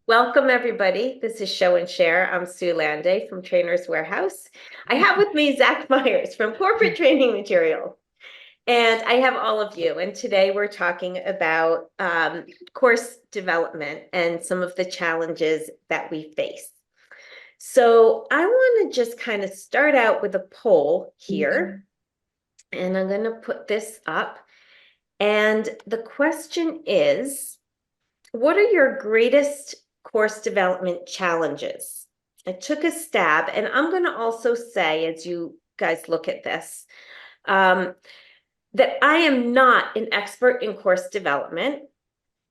Welcome, everybody. This is Show and Share. I'm Sue Landay from Trainers Warehouse. I have with me Zach Myers from Corporate Training Material. And I have all of you. And today we're talking about course development and some of the challenges that we face. So I want to just kind of start out with a poll here. And I'm going to put this up. And the question is, what are your greatest course development challenges? I took a stab, and I'm going to also say, as you guys look at this, that I am not an expert in course development.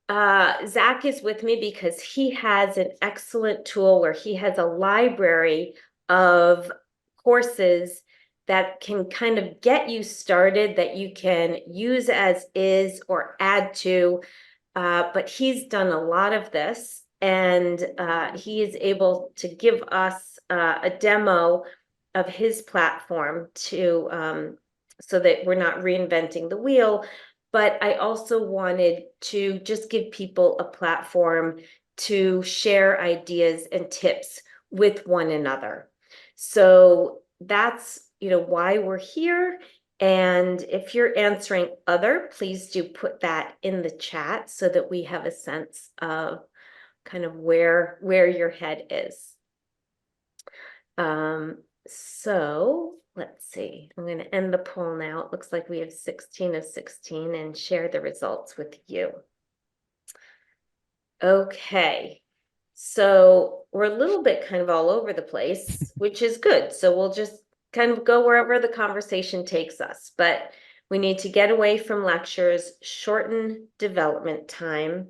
Zach is with me because he has an excellent tool where he has a library of courses that can kind of get you started, that you can use as is or add to. But he's done a lot of this, and he is able to give us a demo of his platform to so that we're not reinventing the wheel. But I also wanted to just give people a platform to share ideas and tips with one another. So that's, why we're here. And if you're answering other, please do put that in the chat so that we have a sense of kind of where your head is. So let's see. I'm going to end the poll now. It looks like we have 16 of 16 and share the results with you. Okay. So we're a little bit kind of all over the place, which is good. So we'll just kind of go wherever the conversation takes us. But we need to get away from lectures, shorten development time.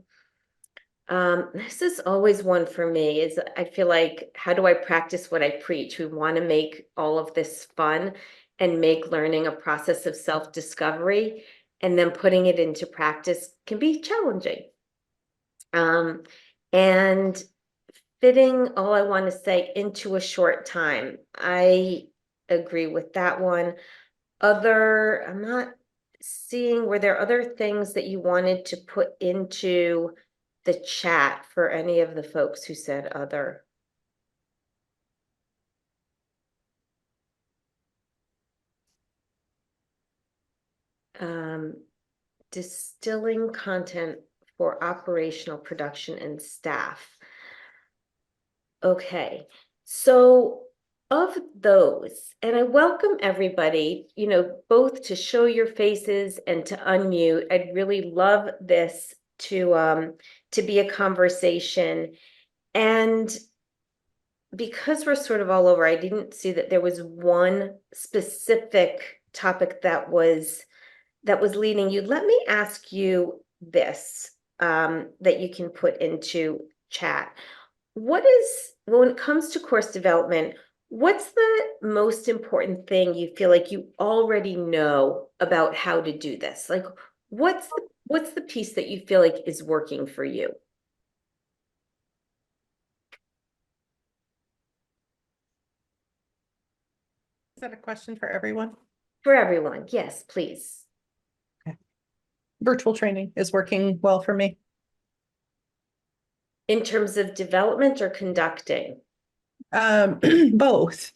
This is always one for me, is I feel like, how do I practice what I preach? We want to make all of this fun and make learning a process of self-discovery, and then putting it into practice can be challenging. And fitting all I want to say into a short time. I agree with that one. I'm not seeing, were there other things that you wanted to put into the chat for any of the folks who said other? Distilling content for operational production and staff. Okay, so of those, and I welcome everybody, both to show your faces and to unmute. I'd really love this to be a conversation. And because we're sort of all over, I didn't see that there was one specific topic that was leading you. Let me ask you this, that you can put into chat. When it comes to course development, what's the most important thing you feel like you already know about how to do this? Like, what's the piece that you feel like is working for you? Is that a question for everyone? For everyone, yes, please. Okay. Virtual training is working well for me. In terms of development or conducting? Both.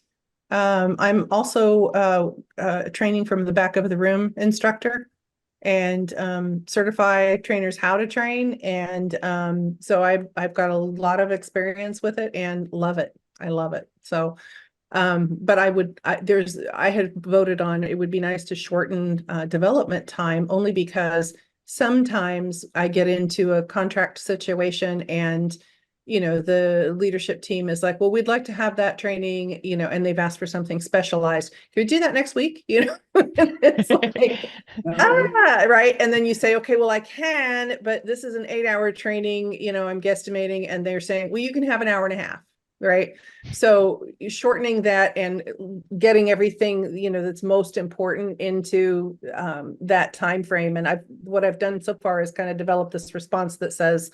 I'm also training from the back of the room instructor, and certify trainers how to train. And so I've got a lot of experience with it and love it. I love it. So but I had voted on, it would be nice to shorten development time, only because sometimes I get into a contract situation and the leadership team is like, well, we'd like to have that training, and they've asked for something specialized. Can we do that next week? It's like, right. And then you say, okay, well, I can, but this is an 8-hour training, I'm guesstimating, and they're saying, well, you can have an hour and a half. Right. So shortening that and getting everything, that's most important into that time frame. And what I've done so far is kind of develop this response that says,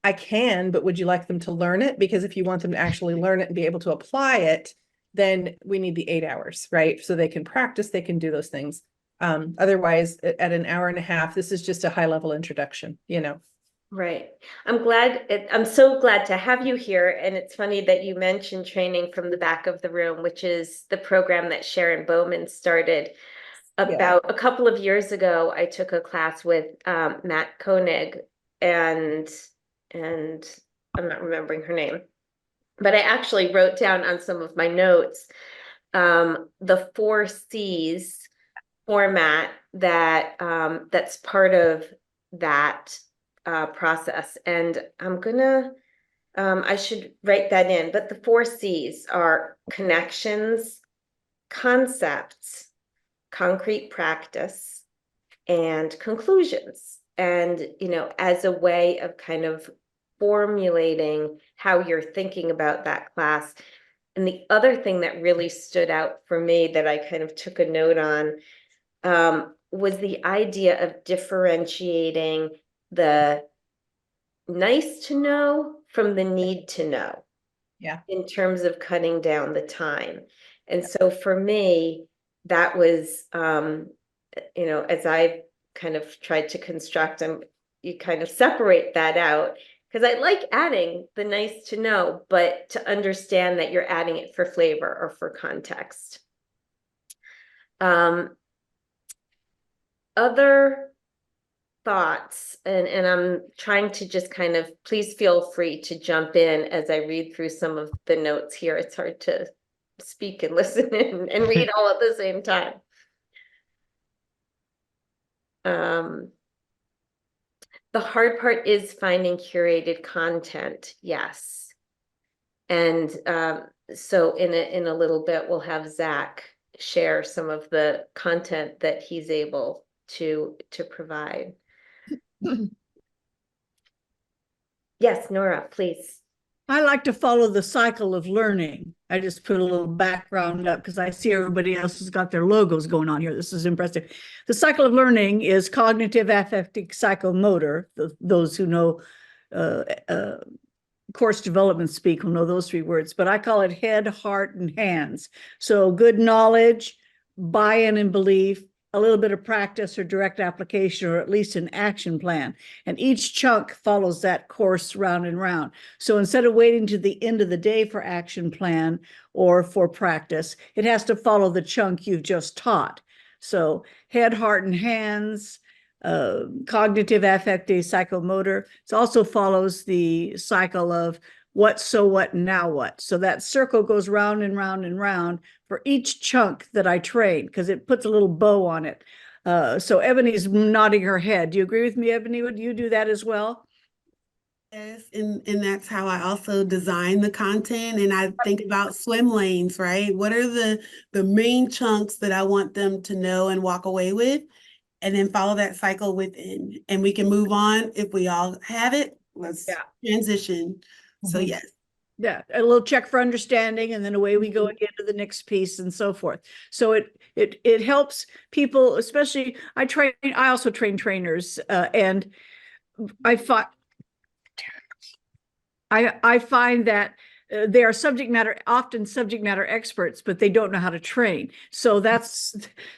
I can, but would you like them to learn it? Because if you want them to actually learn it and be able to apply it, then we need the 8 hours, right? So they can practice, they can do those things. Otherwise, at an hour and a half, this is just a high level introduction, Right. I'm so glad to have you here. And it's funny that you mentioned training from the back of the room, which is the program that Sharon Bowman started Yeah. about a couple of years ago. I took a class with Matt Koenig and and I'm not remembering her name, but I actually wrote down on some of my notes the 4 C's format that that's part of that process. And I should write that in, but the 4 C's are connections, concepts, concrete practice, and conclusions. And, as a way of kind of formulating how you're thinking about that class. And the other thing that really stood out for me that I kind of took a note on was the idea of differentiating the nice to know from the need to know Yeah. in terms of cutting down the time. And so for me, that was, as I kind of tried to construct, you kind of separate that out because I like adding the nice to know, but to understand that you're adding it for flavor or for context. Um, Other thoughts, and I'm trying to just kind of, please feel free to jump in as I read through some of the notes here. It's hard to speak and listen and read all at the same time. Um, the hard part is finding curated content, yes. And so in a little bit, we'll have Zach share some of the content that he's able to provide. Yes, Nora, please. I like to follow the cycle of learning. I just put a little background up because I see everybody else has got their logos going on here. This is impressive. The cycle of learning is cognitive, affective, psychomotor. Those who know uh, uh, course development speak will know those 3 words, but I call it head, heart, and hands. So good knowledge, buy-in and belief, a little bit of practice or direct application, or at least an action plan. And each chunk follows that course round and round. So instead of waiting to the end of the day for action plan or for practice, it has to follow the chunk you've just taught. So head, heart, and hands, cognitive, affective, psychomotor. It also follows the cycle of what, so what, now what. So that circle goes round and round and round for each chunk that I train because it puts a little bow on it. So Ebony's nodding her head. Do you agree with me, Ebony? Would you do that as well? Yes, and that's how I also design the content, and I think about swim lanes, right? What are the main chunks that I want them to know and walk away with, and then follow that cycle within, and we can move on if we all have it. Let's transition. So Mhm. yes. Yeah, a little check for understanding, and then away we go again to the next piece, and so forth. So it helps people, especially I also train trainers, and I find I find that they are often subject matter experts, but they don't know how to train. So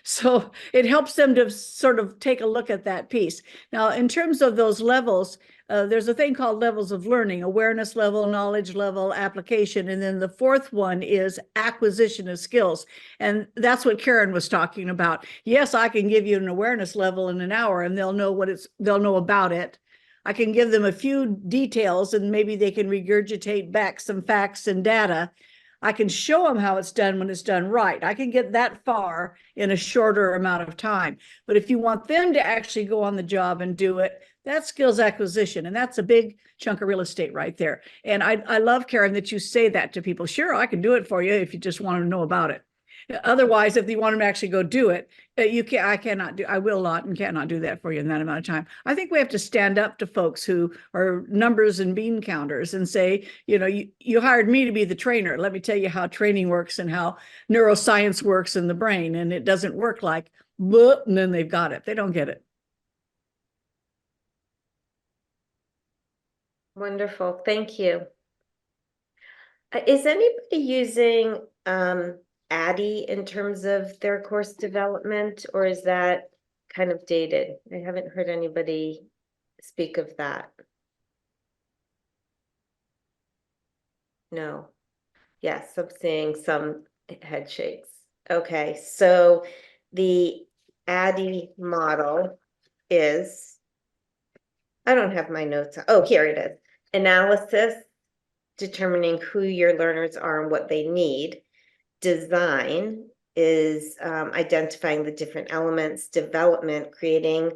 so it helps them to sort of take a look at that piece. Now, in terms of those levels, there's a thing called levels of learning: awareness level, knowledge level, application. And then the fourth one is acquisition of skills. And that's what Karen was talking about. Yes, I can give you an awareness level in an hour and they'll know about it. I can give them a few details and maybe they can regurgitate back some facts and data. I can show them how it's done when it's done right. I can get that far in a shorter amount of time. But if you want them to actually go on the job and do it, that's skills acquisition. And that's a big chunk of real estate right there. And I love, Karen, that you say that to people. Sure, I can do it for you if you just want to know about it. Otherwise, if you want them to actually go do it, I will not and cannot do that for you in that amount of time. I think we have to stand up to folks who are numbers and bean counters and say, you hired me to be the trainer. Let me tell you how training works and how neuroscience works in the brain. And it doesn't work like, and then they've got it. They don't get it. Wonderful. Thank you. Is anybody using Addy in terms of their course development, or is that kind of dated? I haven't heard anybody speak of that. No. Yes, I'm seeing some head shakes. Okay, so the ADDIE model is, I don't have my notes. Oh, here it is. Analysis, determining who your learners are and what they need. Design is identifying the different elements. Development, creating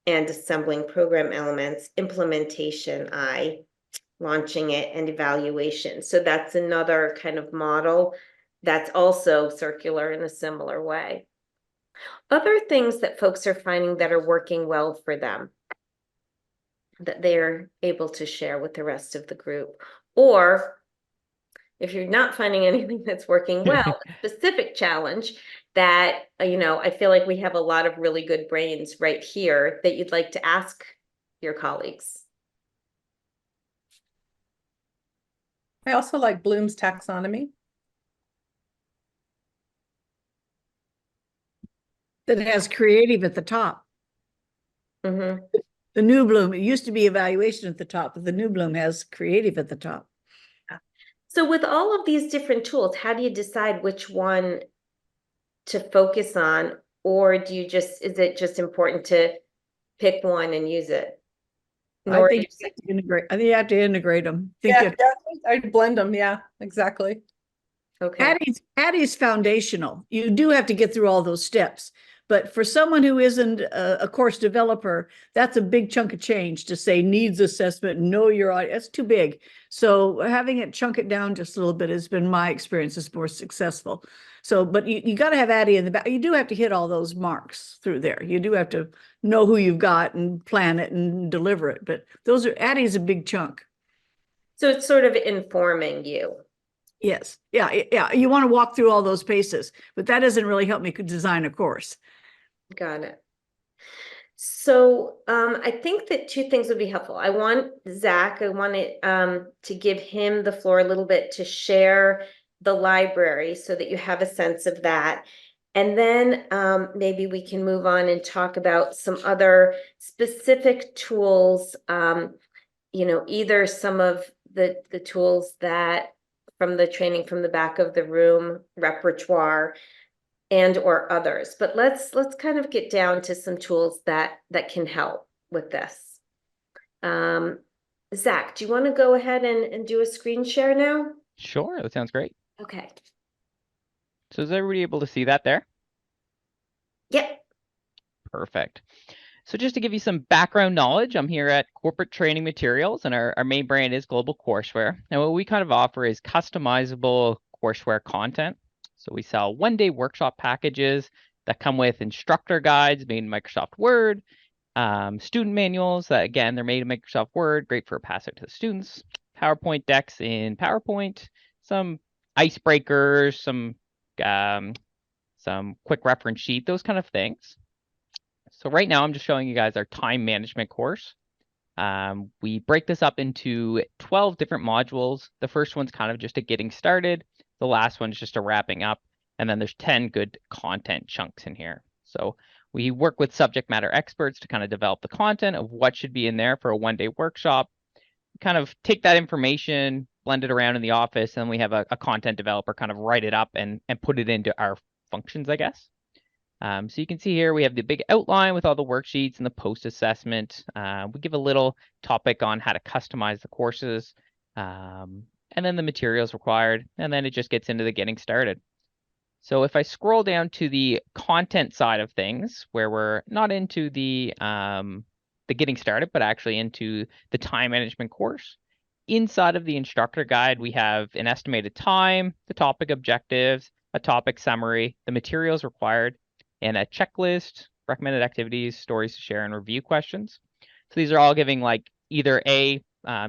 and assembling program elements. Implementation, launching it, and evaluation. So that's another kind of model that's also circular in a similar way. Other things that folks are finding that are working well for them that they're able to share with the rest of the group. Or if you're not finding anything that's working well, a specific challenge that, I feel like we have a lot of really good brains right here that you'd like to ask your colleagues. I also like Bloom's taxonomy. That has creative at the top. Mm-hmm. The new Bloom, it used to be evaluation at the top, but the new Bloom has creative at the top. So with all of these different tools, how do you decide which one to focus on? Or is it just important to pick one and use it? I think you have to integrate. I think you have to integrate them. Yeah, I'd blend them. Yeah, exactly. Okay. ADDIE's foundational. You do have to get through all those steps. But for someone who isn't a course developer, that's a big chunk of change to say needs assessment, know your audience. That's too big. So having it chunk it down just a little bit has been my experience is more successful. So, but you got to have ADDIE in the back. You do have to hit all those marks through there. You do have to know who you've got and plan it and deliver it. But ADDIE is a big chunk. So it's sort of informing you. Yes. Yeah. You want to walk through all those paces, but that doesn't really help me design a course. Got it. So I think that two things would be helpful. I want Zach, I wanted to give him the floor a little bit to share the library so that you have a sense of that. And then maybe we can move on and talk about some other specific tools, either some of the tools that from the training from the back of the room repertoire and or others. But let's kind of get down to some tools that can help with this. Zach, do you want to go ahead and do a screen share now? Sure, that sounds great. Okay. So is everybody able to see that there? Yep. Perfect. So just to give you some background knowledge, I'm here at Corporate Training Materials, and our main brand is Global Courseware. And what we kind of offer is customizable courseware content. So we sell one-day workshop packages that come with instructor guides made in Microsoft Word, student manuals that, again, they're made in Microsoft Word, great for pass out to the students, PowerPoint decks in PowerPoint, some icebreakers, some quick reference sheet, those kind of things. So right now I'm just showing you guys our time management course. We break this up into 12 different modules. The first one's kind of just a getting started. The last one's just a wrapping up. And then there's 10 good content chunks in here. So we work with subject matter experts to kind of develop the content of what should be in there for a one-day workshop. We kind of take that information, blend it around in the office, and we have a content developer kind of write it up and put it into our functions, I guess. So you can see here we have the big outline with all the worksheets and the post assessment. We give a little topic on how to customize the courses, and then the materials required, and then it just gets into the getting started. So if I scroll down to the content side of things, where we're not into the getting started, but actually into the time management course, inside of the instructor guide, we have an estimated time, the topic objectives, a topic summary, the materials required, and a checklist, recommended activities, stories to share, and review questions. So these are all giving like either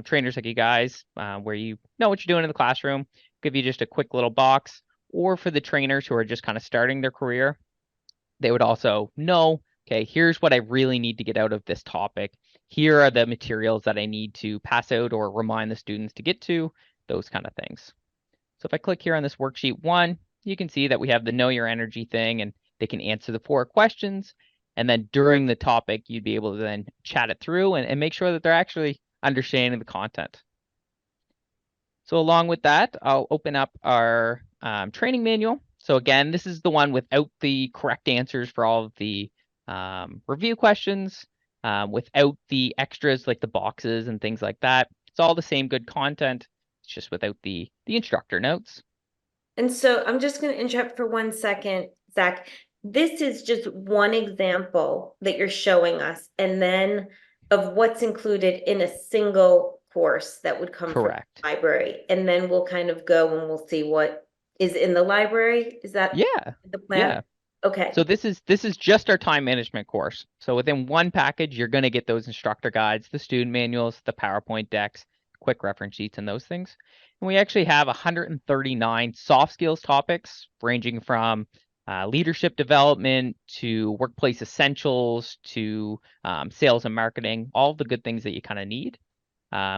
trainers like you guys, where you know what you're doing in the classroom, give you just a quick little box, or for the trainers who are just kind of starting their career, they would also know, okay, here's what I really need to get out of this topic. Here are the materials that I need to pass out or remind the students to get to, those kind of things. So if I click here on this worksheet 1, you can see that we have the know your energy thing, and they can answer the 4 questions. And then during the topic, you'd be able to then chat it through and make sure that they're actually understanding the content. So along with that, I'll open up our training manual. So again, this is the one without the correct answers for all of the review questions, without the extras like the boxes and things like that. It's all the same good content. It's just without the instructor notes. And so I'm just going to interrupt for 1 second, Zach. This is just one example that you're showing us, and then of what's included in a single course that would come from Correct. the library. And then we'll kind of go and we'll see what is in the library. Is that Yeah. the plan? Yeah. Okay. So this is just our time management course. So within one package, you're going to get those instructor guides, the student manuals, the PowerPoint decks, quick reference sheets, and those things. And we actually have 139 soft skills topics ranging from leadership development to workplace essentials to sales and marketing, all the good things that you kind of need.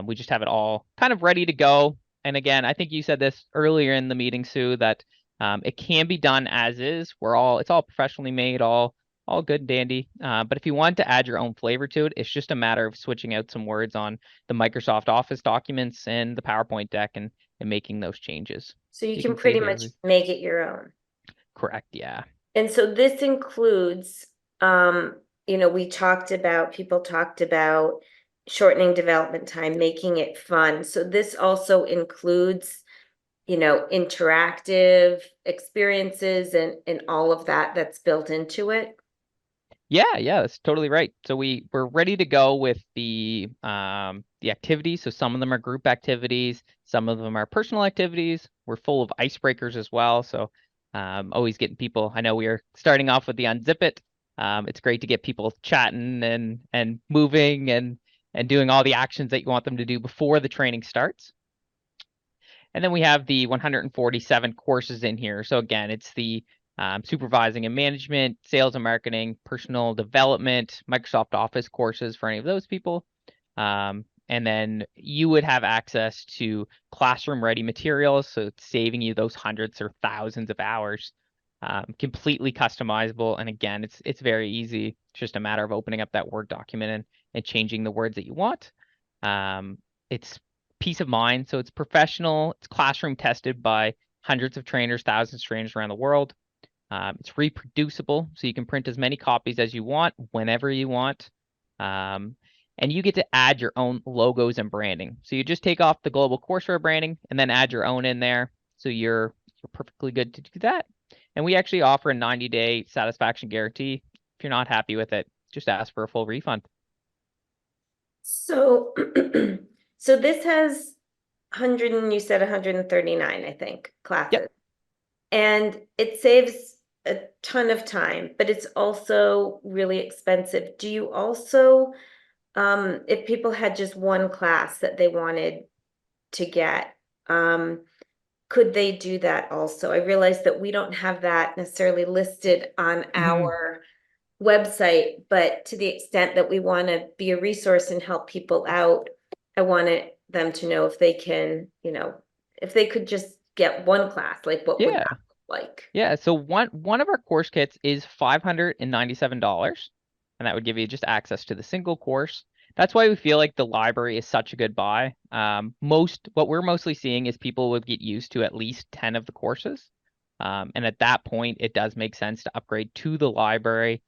We just have it all kind of ready to go. And again, I think you said this earlier in the meeting, Sue, that it can be done as is. It's all professionally made, all good and dandy. But if you want to add your own flavor to it, it's just a matter of switching out some words on the Microsoft Office documents and the PowerPoint deck and making those changes. So you You can can pretty save much make it your own. Correct, yeah. And so this includes, people talked about shortening development time, making it fun. So this also includes, interactive experiences and all of that that's built into it. Yeah, that's totally right. So we're ready to go with the activities. So some of them are group activities, some of them are personal activities. We're full of icebreakers as well. So always getting people. I know we are starting off with the unzip it. It's great to get people chatting and moving and doing all the actions that you want them to do before the training starts. And then we have the 147 courses in here. So again, it's the supervising and management, sales and marketing, personal development, Microsoft Office courses for any of those people. And then you would have access to classroom ready materials. So it's saving you those hundreds or thousands of hours, completely customizable. And again, it's very easy. It's just a matter of opening up that Word document and changing the words that you want. It's peace of mind. So it's professional, it's classroom tested by hundreds of trainers, thousands of trainers around the world. It's reproducible, so you can print as many copies as you want, whenever you want. And you get to add your own logos and branding. So you just take off the global courseware branding and then add your own in there. So you're perfectly good to do that. And we actually offer a 90-day satisfaction guarantee. If you're not happy with it, just ask for a full refund. So, so this has 100, and you said 139, I think, classes. Yep. And it saves a ton of time, but it's also really expensive. Do you also, if people had just one class that they wanted to get, could they do that also? I realize that we don't have that necessarily listed on our website, but to the extent that we want to be a resource and help people out, I wanted them to know if they can, if they could just get one class, like what would Yeah. that look like? Yeah, so one of our course kits is $597, and that would give you just access to the single course. That's why we feel like the library is such a good buy. What we're mostly seeing is people would get used to at least 10 of the courses. And at that point, it does make sense to upgrade to the library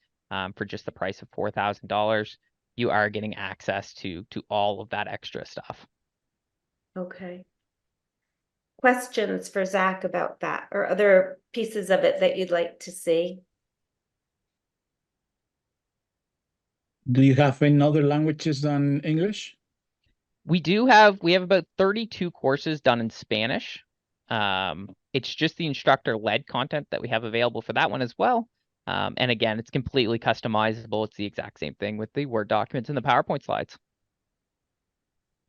for just the price of $4,000. You are getting access to all of that extra stuff. Okay. Questions for Zach about that or other pieces of it that you'd like to see? Do you have any other languages than English? We have about 32 courses done in Spanish. It's just the instructor-led content that we have available for that one as well. And again, it's completely customizable. It's the exact same thing with the Word documents and the PowerPoint slides.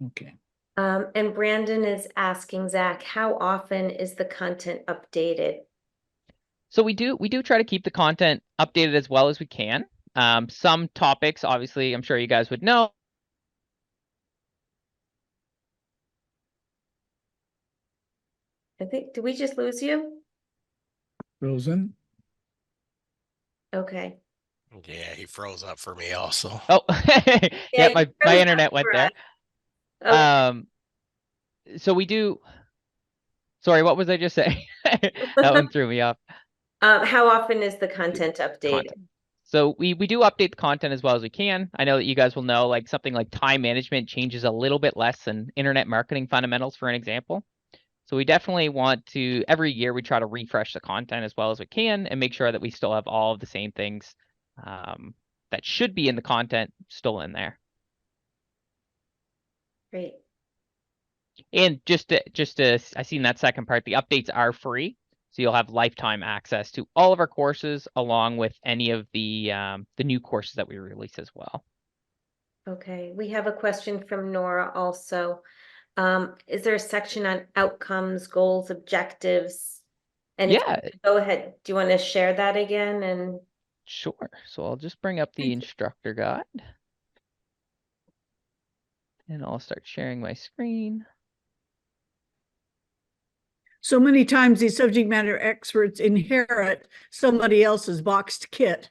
Okay. And Brandon is asking Zach, how often is the content updated? So we do try to keep the content updated as well as we can. Some topics, obviously, I'm sure you guys would know. I think, did we just lose you? Frozen? Okay. Yeah, he froze up for me also. Oh, yeah, you my froze internet up went for there. us. Okay. So we do Sorry, what was I just saying? That one threw me off. How often is the content updated? Content. So we do update the content as well as we can. I know that you guys will know, like, something like time management changes a little bit less than internet marketing fundamentals, for an example. So we definitely want to, every year we try to refresh the content as well as we can and make sure that we still have all of the same things that should be in the content still in there. Great. And I seen that second part, the updates are free. So you'll have lifetime access to all of our courses along with any of the new courses that we release as well. Okay, we have a question from Nora also. Is there a section on outcomes, goals, objectives? And Yeah, go ahead. Do you want to share that again? And sure. So I'll just bring up the instructor guide. And I'll start sharing my screen. So many times these subject matter experts inherit somebody else's boxed kit,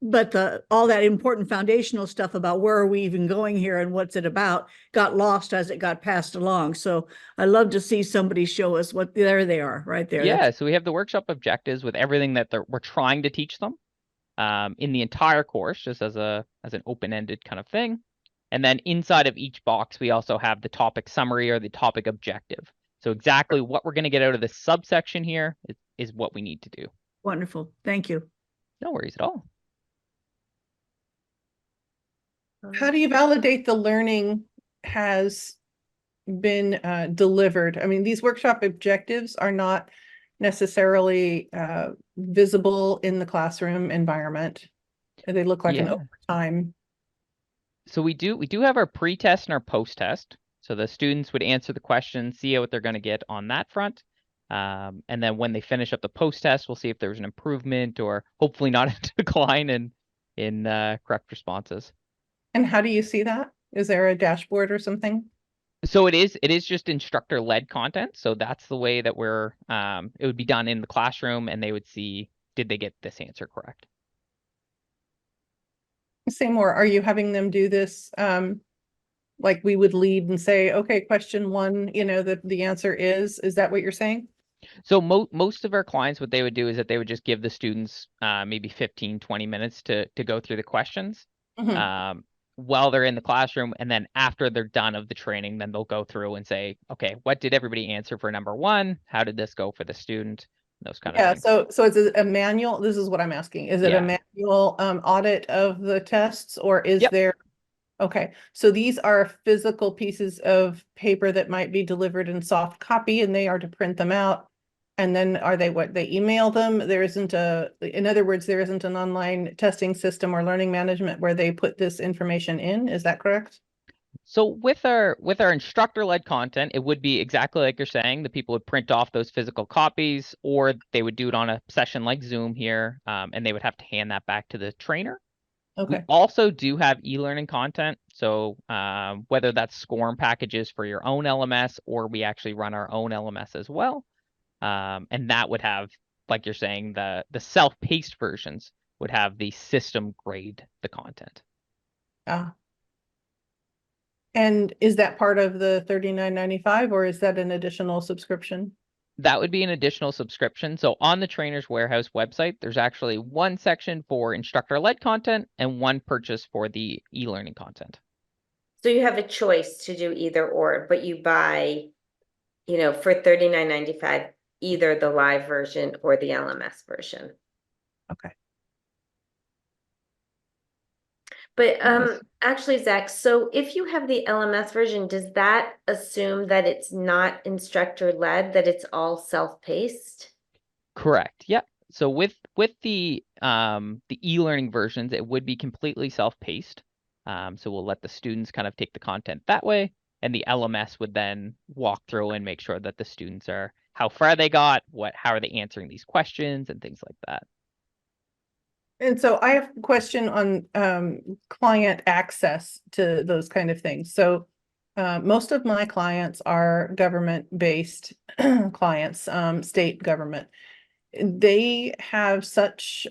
but all that important foundational stuff about where are we even going here and what's it about got lost as it got passed along. So I love to see somebody show us what, there they are right there. Yeah, so we have the workshop objectives with everything that we're trying to teach them in the entire course, just as an open-ended kind of thing. And then inside of each box, we also have the topic summary or the topic objective. So exactly what we're going to get out of this subsection here is what we need to do. Wonderful. Thank you. No worries at all. How do you validate the learning has been delivered? I mean, these workshop objectives are not necessarily visible in the classroom environment. They look like an overtime. So we do have our pre-test and our post-test. So the students would answer the questions, see what they're going to get on that front. And then when they finish up the post-test, we'll see if there's an improvement or hopefully not a decline in correct responses. And how do you see that? Is there a dashboard or something? So it is just instructor-led content. So that's the way that it would be done in the classroom, and they would see, did they get this answer correct? Say more. Are you having them do this like we would lead and say, okay, question one, the answer is that what you're saying? So most of our clients, what they would do is that they would just give the students maybe 15, 20 minutes to go through the questions while they're in the classroom. And then after they're done of the training, then they'll go through and say, okay, what did everybody answer for number one? How did this go for the student? Those kind of things. So it's a manual. This is what I'm asking. Is it a manual audit of the tests, or is there? Okay, so these are physical pieces of paper that might be delivered in soft copy, and they are to print them out. And then are they they email them? There isn't in other words, there isn't an online testing system or learning management where they put this information in. Is that correct? So with our instructor-led content, it would be exactly like you're saying. The people would print off those physical copies, or they would do it on a session like Zoom here, and they would have to hand that back to the trainer. Okay. We also do have e-learning content. So whether that's SCORM packages for your own LMS, or we actually run our own LMS as well. And that would have, like you're saying, the self-paced versions would have the system grade the content. And is that part of the $39.95, or is that an additional subscription? That would be an additional subscription. So on the Trainers Warehouse website, there's actually one section for instructor-led content and one purchase for the e-learning content. So you have a choice to do either or, but you buy, for $39.95, either the live version or the LMS version. Okay. But actually, Zach, so if you have the LMS version, does that assume that it's not instructor-led, that it's all self-paced? Correct. Yep. So with the e-learning versions, it would be completely self-paced. So we'll let the students kind of take the content that way, and the LMS would then walk through and make sure that the students are how far they got, how are they answering these questions, and things like that. And so I have a question on client access to those kind of things. So most of my clients are government-based clients, state government. They have such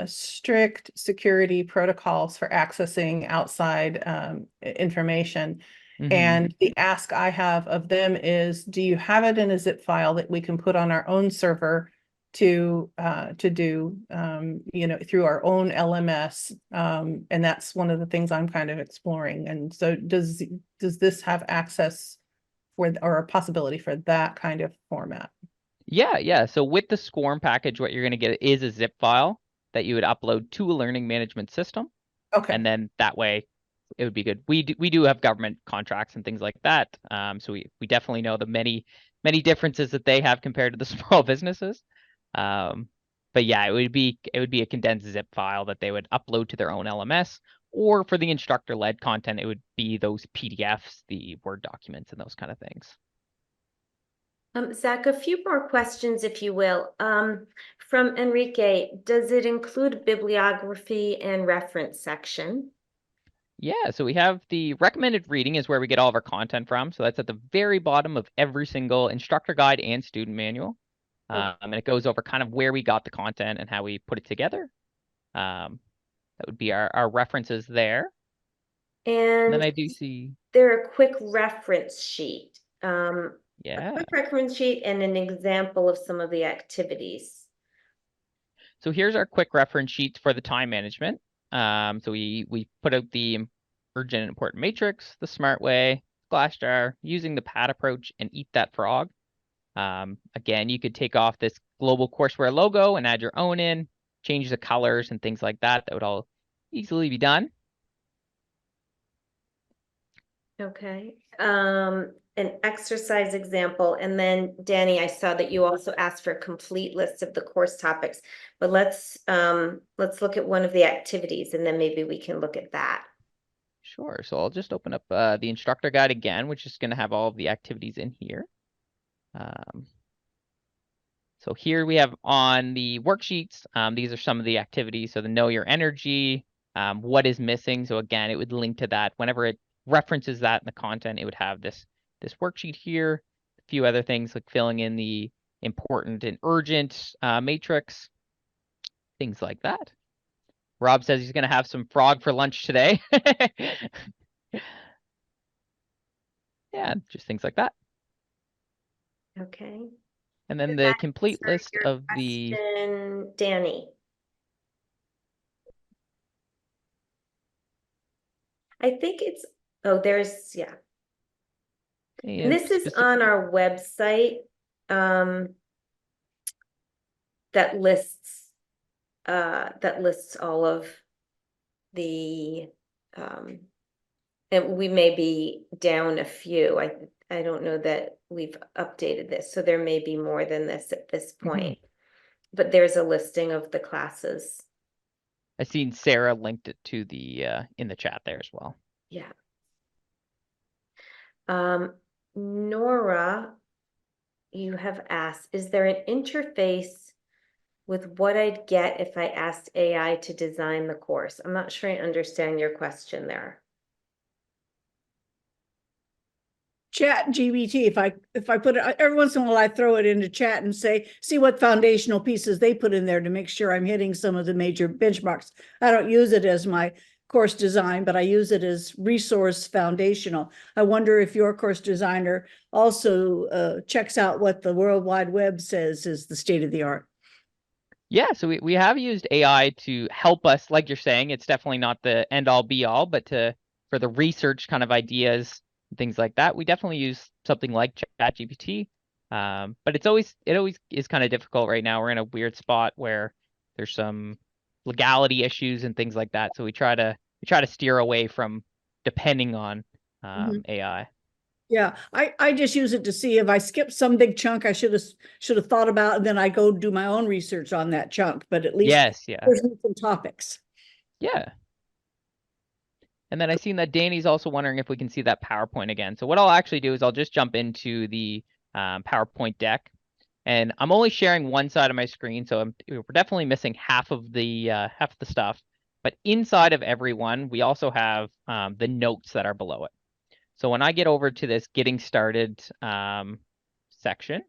strict security protocols for accessing outside information. And the ask I have of them is, do you have it in a zip file that we can put on our own server to do, through our own LMS? And that's one of the things I'm kind of exploring. And so does this have access or a possibility for that kind of format? Yeah. So with the SCORM package, what you're going to get is a zip file that you would upload to a learning management system. Okay. And then that way it would be good. We do have government contracts and things like that. So we definitely know the many differences that they have compared to the small businesses. But yeah, it would be a condensed zip file that they would upload to their own LMS, or for the instructor-led content, it would be those PDFs, the Word documents, and those kind of things. Zach, a few more questions, if you will. From Enrique, does it include bibliography and reference section? Yeah, so we have the recommended reading is where we get all of our content from. So that's at the very bottom of every single instructor guide and student manual. And it goes over kind of where we got the content and how we put it together. That would be our references there. And then And I do see, there a quick reference sheet. A yeah. quick reference sheet and an example of some of the activities. So here's our quick reference sheets for the time management. So we put out the urgent and important matrix, the smart way, glass jar, using the pad approach, and eat that frog. Again, you could take off this global courseware logo and add your own in, change the colors and things like that. That would all easily be done. Okay. An exercise example, and then Danny, I saw that you also asked for a complete list of the course topics, but let's look at one of the activities and then maybe we can look at that. Sure. So I'll just open up the instructor guide again, which is going to have all of the activities in here. So here we have on the worksheets, these are some of the activities. So the know your energy, what is missing. So again, it would link to that. Whenever it references that in the content, it would have this worksheet here, a few other things like filling in the important and urgent matrix, things like that. Rob says he's going to have some frog for lunch today. Yeah, just things like that. Okay. And then Did the that complete answer list your of the, question, Danny? I think it's, oh, there's, yeah. And this is on our website, that lists all of the, and we may be down a few. I don't know that we've updated this, so there may be more than this at this point. But there's a listing of the classes. I seen Sarah linked it to the in the chat there as well. Yeah. Nora, you have asked, is there an interface with what I'd get if I asked AI to design the course? I'm not sure I understand your question there. Chat GBT, if I put it every once in a while, I throw it into chat and say, see what foundational pieces they put in there to make sure I'm hitting some of the major benchmarks. I don't use it as my course design, but I use it as resource foundational. I wonder if your course designer also checks out what the World Wide Web says is the state of the art. Yeah, so we have used AI to help us, like you're saying, it's definitely not the end all be all, but for the research kind of ideas, things like that, we definitely use something like ChatGPT. But it always is kind of difficult right now. We're in a weird spot where there's some legality issues and things like that. So we try to steer away from depending on AI. Yeah, I just use it to see if I skip some big chunk I should have thought about, and then I go do my own research on that chunk. But at least there's some topics. Yeah. And then I seen that Danny's also wondering if we can see that PowerPoint again. So what I'll actually do is I'll just jump into the PowerPoint deck, and I'm only sharing one side of my screen, so we're definitely missing half of the stuff. But inside of every one, we also have the notes that are below it. So when I get over to this getting started section,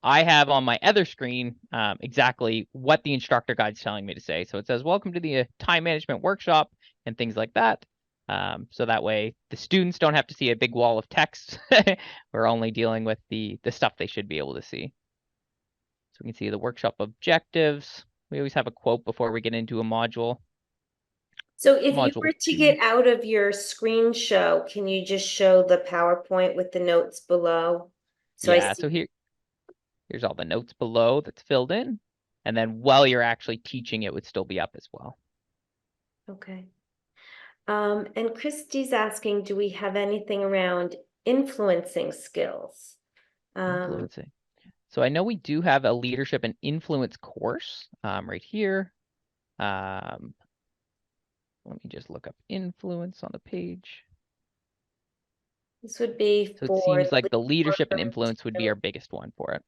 I have on my other screen exactly what the instructor guide's telling me to say. So it says, welcome to the time management workshop and things like that. So that way the students don't have to see a big wall of text. We're only dealing with the stuff they should be able to see. So we can see the workshop objectives. We always have a quote before we get into a module. So if you Module were to 2. get out of your screen show, can you just show the PowerPoint with the notes below? So I Yeah, see. so here's all the notes below that's filled in. And then while you're actually teaching, it would still be up as well. Okay. And Christy's asking, do we have anything around influencing skills? Influencing. So I know we do have a leadership and influence course right here. Let me just look up influence on the page. This would be So it for seems like the lead leadership and workers. influence would be our biggest one for it.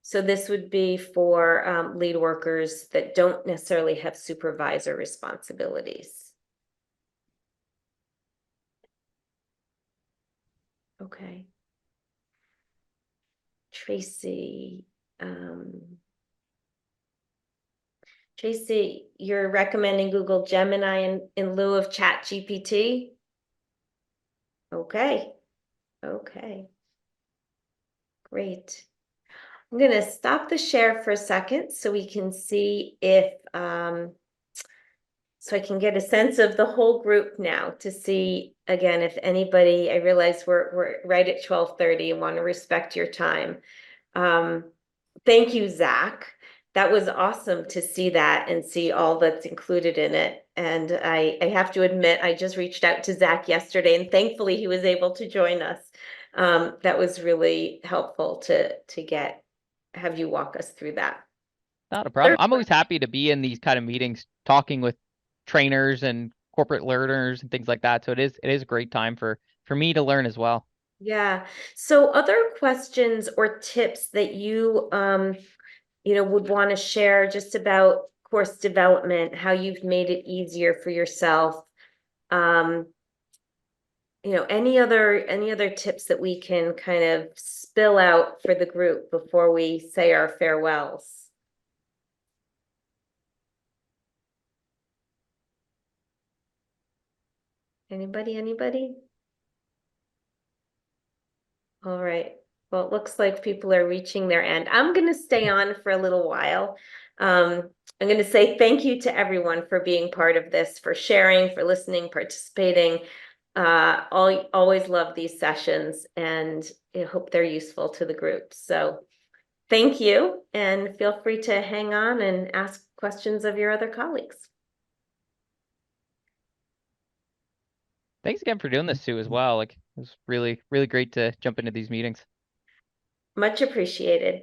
So this would be for lead workers that don't necessarily have supervisor responsibilities. Okay. Tracy, you're recommending Google Gemini in lieu of Chat GPT? Okay. Okay. Great. I'm going to stop the share for a second so we can see if, so I can get a sense of the whole group now to see, again, if anybody, I realize we're right at 12:30 and want to respect your time. Thank you, Zach. That was awesome to see that and see all that's included in it. And I have to admit, I just reached out to Zach yesterday and thankfully he was able to join us. That was really helpful to have you walk us through that. Not a problem. I'm always happy to be in these kind of meetings, talking with trainers and corporate learners and things like that. So it is a great time for me to learn as well. Yeah. So other questions or tips that you would want to share just about course development, how you've made it easier for yourself. Any other tips that we can kind of spill out for the group before we say our farewells? Anybody? All right. Well, it looks like people are reaching their end. I'm going to stay on for a little while. I'm going to say thank you to everyone for being part of this, for sharing, for listening, participating. Always love these sessions and I hope they're useful to the group. So thank you and feel free to hang on and ask questions of your other colleagues. Thanks again for doing this, Sue, as well. Like, it was really, really great to jump into these meetings. Much appreciated.